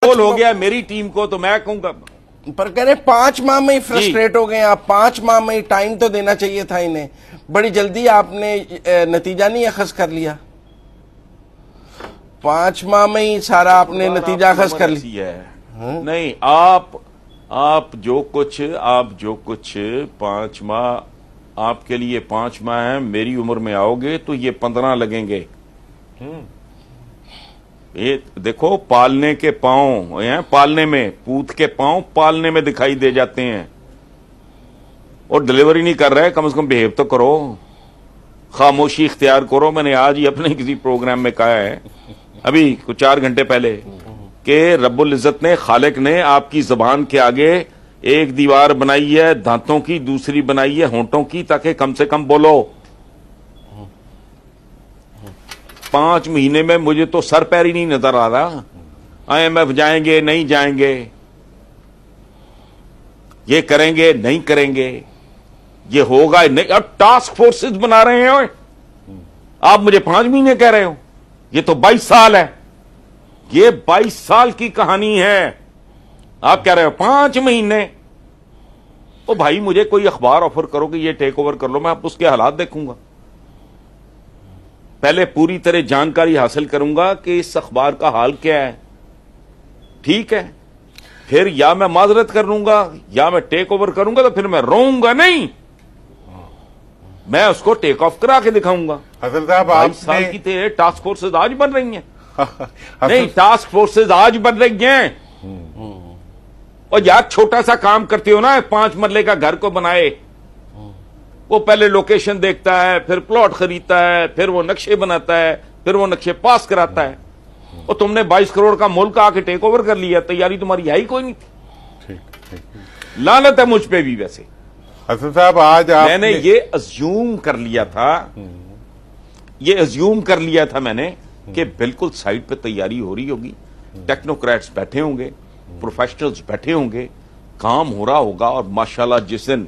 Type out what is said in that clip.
गोल हो गया मेरी टीम को तो मैं कहूंगा, पर कह रहे 5 माह में ही फ्रस्ट्रेट हो गए आप। 5 माह में ही टाइम तो देना चाहिए था इन्हें। बड़ी जल्दी आपने नतीजा नहीं अखज कर लिया। 5 माह में ही सारा आपने नतीजा अखज कर लिया है। नहीं, आप जो कुछ 5 माह आपके लिए 5 माह है, मेरी उम्र में आओगे तो ये 15 लगेंगे। ये देखो, पालने के पांव हैं, पालने में, पूत के पांव पालने में दिखाई दे जाते हैं, और डिलीवरी नहीं कर रहे। कम से कम बिहेव तो करो, खामोशी इख्तियार करो। मैंने आज ही अपने किसी प्रोग्राम में कहा है, अभी कुछ 4 घंटे पहले, कि रब्बुल इज्जत ने, खालिक ने आपकी जबान के आगे एक दीवार बनाई है दांतों की, दूसरी बनाई है होंठों की, ताकि कम से कम बोलो। 5 महीने में मुझे तो सर पैर ही नहीं नजर आ रहा। IMF जाएंगे नहीं जाएंगे, ये करेंगे नहीं करेंगे, ये होगा नहीं। अब टास्क फोर्सेस बना रहे हैं। आप मुझे 5 महीने कह रहे हो, ये तो 22 साल है। ये 22 साल की कहानी है। आप कह रहे हो 5 महीने। ओ भाई, मुझे कोई अखबार ऑफर करो कि ये टेक ओवर कर लो, मैं आप उसके हालात देखूंगा। पहले पूरी तरह जानकारी हासिल करूंगा कि इस अखबार का हाल क्या है, ठीक है? फिर या मैं माजरत कर लूंगा या मैं टेक ओवर करूंगा, तो फिर मैं रोऊंगा नहीं, मैं उसको टेक ऑफ करा के दिखाऊंगा। हसन साहब, 22 साल की थे, टास्क फोर्सेज आज बन रही हैं। नहीं, टास्क फोर्सेज आज बन रही हैं। और यार, छोटा सा काम करते हो ना, 5 मरले का घर को बनाए, वो पहले लोकेशन देखता है, फिर प्लॉट खरीदता है, फिर वो नक्शे बनाता है, फिर वो नक्शे पास कराता है। और तुमने 22 करोड़ का मुल्क आके टेक ओवर कर लिया, तैयारी तुम्हारी है ही कोई नहीं थी। लानत है मुझ पे भी। वैसे हसन साहब, आज मैंने ये अज्यूम कर लिया था, मैंने कि बिल्कुल साइड पे तैयारी हो रही होगी, टेक्नोक्रेट्स बैठे होंगे, प्रोफेशनल्स बैठे होंगे, काम हो रहा होगा, और माशाल्लाह जिस दिन